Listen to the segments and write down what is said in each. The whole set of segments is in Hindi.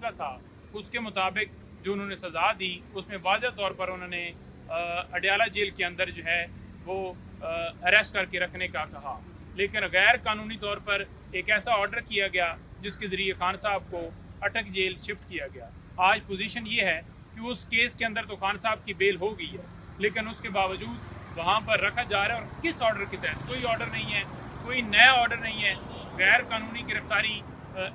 फैसला था उसके मुताबिक जो उन्होंने सज़ा दी उसमें वाज़ह तौर पर उन्होंने अडयाला जेल के अंदर जो है वो अरेस्ट करके रखने का कहा, लेकिन गैर कानूनी तौर पर एक ऐसा ऑर्डर किया गया जिसके ज़रिए खान साहब को अटक जेल शिफ्ट किया गया। आज पोजीशन ये है कि उस केस के अंदर तो खान साहब की बेल हो गई है, लेकिन उसके बावजूद वहाँ पर रखा जा रहा है और किस ऑर्डर के तहत? कोई ऑर्डर नहीं है, कोई नया ऑर्डर नहीं है। गैर कानूनी गिरफ्तारी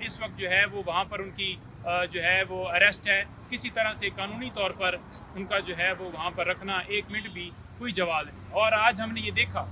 इस वक्त जो है वो वहाँ पर उनकी जो है वो अरेस्ट है। किसी तरह से कानूनी तौर पर उनका जो है वो वहाँ पर रखना एक मिनट भी कोई जवाब नहीं। और आज हमने ये देखा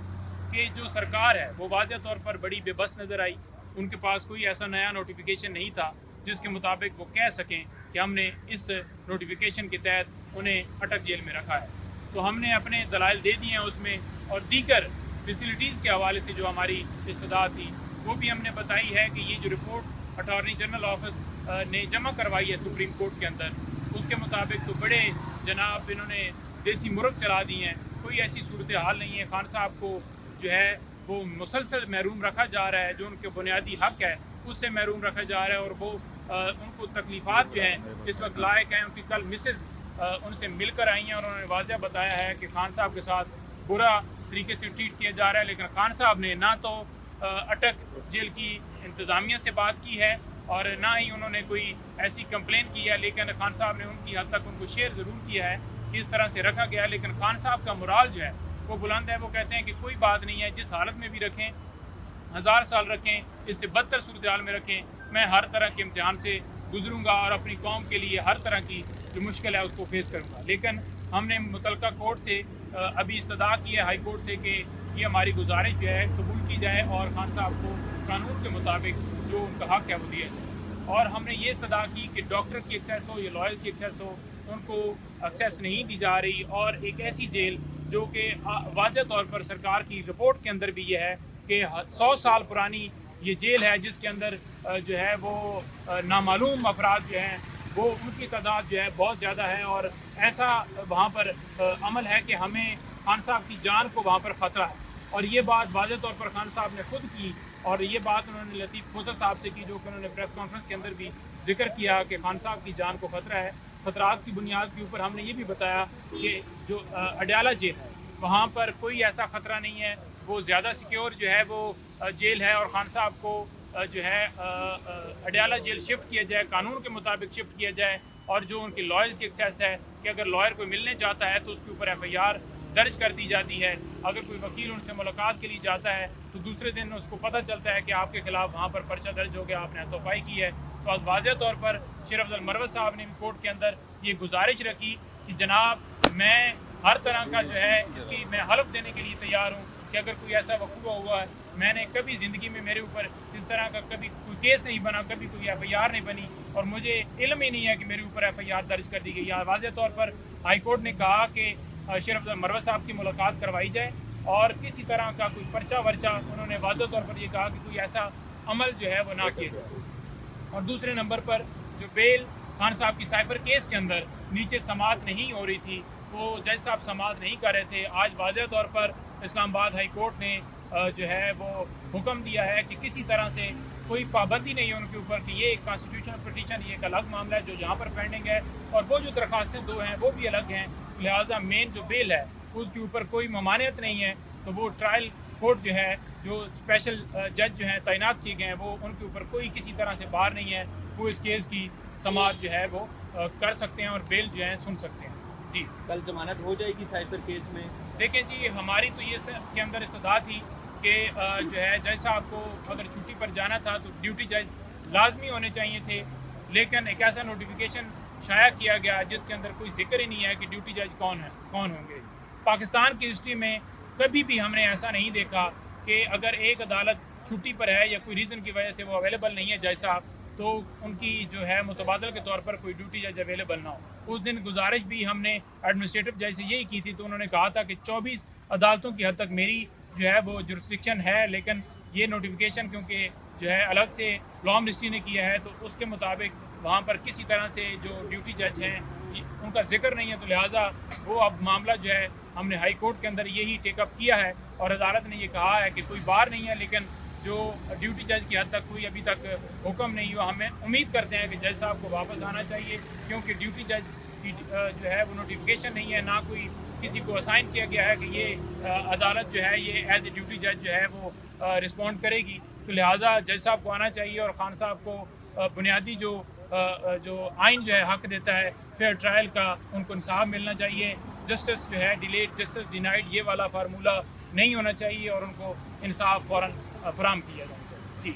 कि जो सरकार है वो वाज़ह तौर पर बड़ी बेबस नज़र आई। उनके पास कोई ऐसा नया नोटिफिकेशन नहीं था जिसके मुताबिक वो कह सकें कि हमने इस नोटिफिकेशन के तहत उन्हें अटक जेल में रखा है। तो हमने अपने दलाइल दे दिए हैं उसमें, और दीगर फैसिलिटीज़ के हवाले से जो हमारी इस्तदा थी वो भी हमने बताई है कि ये जो रिपोर्ट अटॉर्नी जनरल ऑफिस ने जमा करवाई है सुप्रीम कोर्ट के अंदर, उसके मुताबिक तो बड़े जनाब इन्होंने देसी मुर्ग चला दी हैं। कोई ऐसी सूरत हाल नहीं है। खान साहब को जो है वो मुसलसल महरूम रखा जा रहा है, जो उनके बुनियादी हक है उससे महरूम रखा जा रहा है, और वो उनको तकलीफ़ात जो हैं इस वक्त लायक हैं। उनकी कल मिसेज़ उनसे मिलकर आई हैं और उन्होंने वाज़ह बताया है कि खान साहब के साथ बुरा तरीके से ट्रीट किया जा रहा है, लेकिन खान साहब ने ना तो अटक जेल की इंतज़ामिया से बात की है और ना ही उन्होंने कोई ऐसी कंप्लेन की है, लेकिन खान साहब ने उनकी हद तक उनको शेयर ज़रूर किया है कि इस तरह से रखा गया है। लेकिन खान साहब का मोराल जो है वो बुलंद है। वो कहते हैं कि कोई बात नहीं है, जिस हालत में भी रखें, 1000 साल रखें, इससे बदतर सूरत हाल में रखें, मैं हर तरह के इम्तिहान से गुजरूँगा और अपनी कौम के लिए हर तरह की जो मुश्किल है उसको फेस करूँगा। लेकिन हमने मुतलका कोर्ट से अभी इस्तदा की है, हाई कोर्ट से, कि ये हमारी गुजारिश जो है कबूल की जाए और खान साहब को कानून के मुताबिक जो उनका हक है वो दिया जाए। और हमने ये इस्तदा की कि डॉक्टर की एक्सेस हो या लॉयर की एक्सेस हो, उनको एक्सेस नहीं दी जा रही। और एक ऐसी जेल जो कि वाज़ह तौर पर सरकार की रिपोर्ट के अंदर भी ये है कि 100 साल पुरानी ये जेल है, जिसके अंदर जो है वो नामालूम अफराद जो हैं वो उनकी तादाद जो है बहुत ज़्यादा है। और ऐसा वहाँ पर अमल है कि हमें खान साहब की जान को वहाँ पर ख़तरा है। और ये बात वाज़ह तौर पर खान साहब ने खुद की, और ये बात उन्होंने लतीफ़ खोसर साहब से की, जो कि उन्होंने प्रेस कॉन्फ्रेंस के अंदर भी जिक्र किया कि खान साहब की जान को ख़तरा है। खतरात की बुनियाद के ऊपर हमने ये भी बताया कि जो अडयाला जेल है वहाँ पर कोई ऐसा ख़तरा नहीं है, वो ज़्यादा सिक्योर जो है वो जेल है। और खान साहब को जो है अडयाला जेल शिफ्ट किया जाए, कानून के मुताबिक शिफ्ट किया जाए। और जो उनकी लॉयर की एक्सेस है कि अगर लॉयर को मिलने जाता है तो उसके ऊपर FIR दर्ज कर दी जाती है। अगर कोई वकील उनसे मुलाकात के लिए जाता है तो दूसरे दिन उसको पता चलता है कि आपके खिलाफ वहाँ पर पर्चा दर्ज हो गया, आपने हथोपाई की है। तो आज वाज़ह तौर पर शेर अफजल मरवत साहब ने भी कोर्ट के अंदर ये गुजारिश रखी कि जनाब मैं हर तरह का जो है इसकी मैं हल्फ देने के लिए तैयार हूँ कि अगर कोई ऐसा वकूआ हुआ है, मैंने कभी ज़िंदगी में मेरे ऊपर इस तरह का कभी कोई केस नहीं बना, कभी कोई FIR नहीं बनी, और मुझे इल्म ही नहीं है कि मेरे ऊपर FIR दर्ज कर दी गई। वाज़ह तौर पर हाई कोर्ट ने कहा कि शेर अफजल मरवत साहब की मुलाकात करवाई जाए और किसी तरह का कोई पर्चा वर्चा, उन्होंने वाज़ह तौर पर ये कहा कि कोई ऐसा अमल जो है वो ना किया जाए। और दूसरे नंबर पर जो बेल खान साहब की साइबर केस के अंदर नीचे समाअत नहीं हो रही थी, वो जज साहब समाअत नहीं कर रहे थे। आज वाज़ह तौर पर इस्लामाबाद हाई कोर्ट ने जो है वो हुक्म दिया है कि किसी तरह से कोई पाबंदी नहीं है उनके ऊपर कि ये एक कॉन्स्टिट्यूशनल पिटीशन, ये एक अलग मामला है जो यहाँ पर पेंडिंग है, और वो जो दरखास्तें 2 हैं वो भी अलग हैं। लिहाजा मेन जो बेल है उसके ऊपर कोई ममानियत नहीं है। तो वो ट्रायल कोर्ट जो है, जो स्पेशल जज जो हैं तैनात किए गए हैं, वो उनके ऊपर कोई किसी तरह से बार नहीं है। वो इस केस की समाअत जो है वो कर सकते हैं और बेल जो है सुन सकते हैं। जी, कल जमानत हो जाएगी साइबर केस में? देखें जी, हमारी तो ये के अंदर इस्तदा थी कि जो है जज साहब को अगर छुट्टी पर जाना था तो ड्यूटी जज लाजमी होने चाहिए थे, लेकिन एक ऐसा नोटिफिकेशन शाया किया गया जिसके अंदर कोई जिक्र ही नहीं है कि ड्यूटी जज कौन होंगे। पाकिस्तान की हिस्ट्री में कभी भी हमने ऐसा नहीं देखा कि अगर एक अदालत छुट्टी पर है या कोई रीज़न की वजह से वो अवेलेबल नहीं है जज साहब, तो उनकी जो है मुतबादल के तौर पर कोई ड्यूटी जज अवेलेबल ना हो। उस दिन गुजारिश भी हमने एडमिनिस्ट्रेटिव जज से यही की थी, तो उन्होंने कहा था कि 24 अदालतों की हद तक मेरी जो है वो जुरिस्डिक्शन है, लेकिन ये नोटिफिकेशन क्योंकि जो है अलग से लॉ मिनिस्ट्री ने किया है तो उसके मुताबिक वहाँ पर किसी तरह से जो ड्यूटी जज हैं उनका जिक्र नहीं है। तो लिहाजा वो अब मामला जो है हमने हाई कोर्ट के अंदर यही टेकअप किया है और अदालत ने ये कहा है कि कोई बार नहीं है, लेकिन जो ड्यूटी जज की हद तक कोई अभी तक हुक्म नहीं हुआ। हमें उम्मीद करते हैं कि जज साहब को वापस आना चाहिए, क्योंकि ड्यूटी जज की जो है वो नोटिफिकेशन नहीं है, ना कोई किसी को असाइन किया गया है कि ये अदालत जो है ये एज ए ड्यूटी जज जो है वो रिस्पॉन्ड करेगी। तो लिहाजा जज साहब को आना चाहिए और खान साहब को बुनियादी जो आइन जो है हक देता है फेयर ट्रायल का, उनको इंसाफ मिलना चाहिए। जस्टिस जो है डिलेड जस्टिस डिनाइड ये वाला फार्मूला नहीं होना चाहिए और उनको इंसाफ फ़ौरन फराहम किया जाना चाहिए। जी।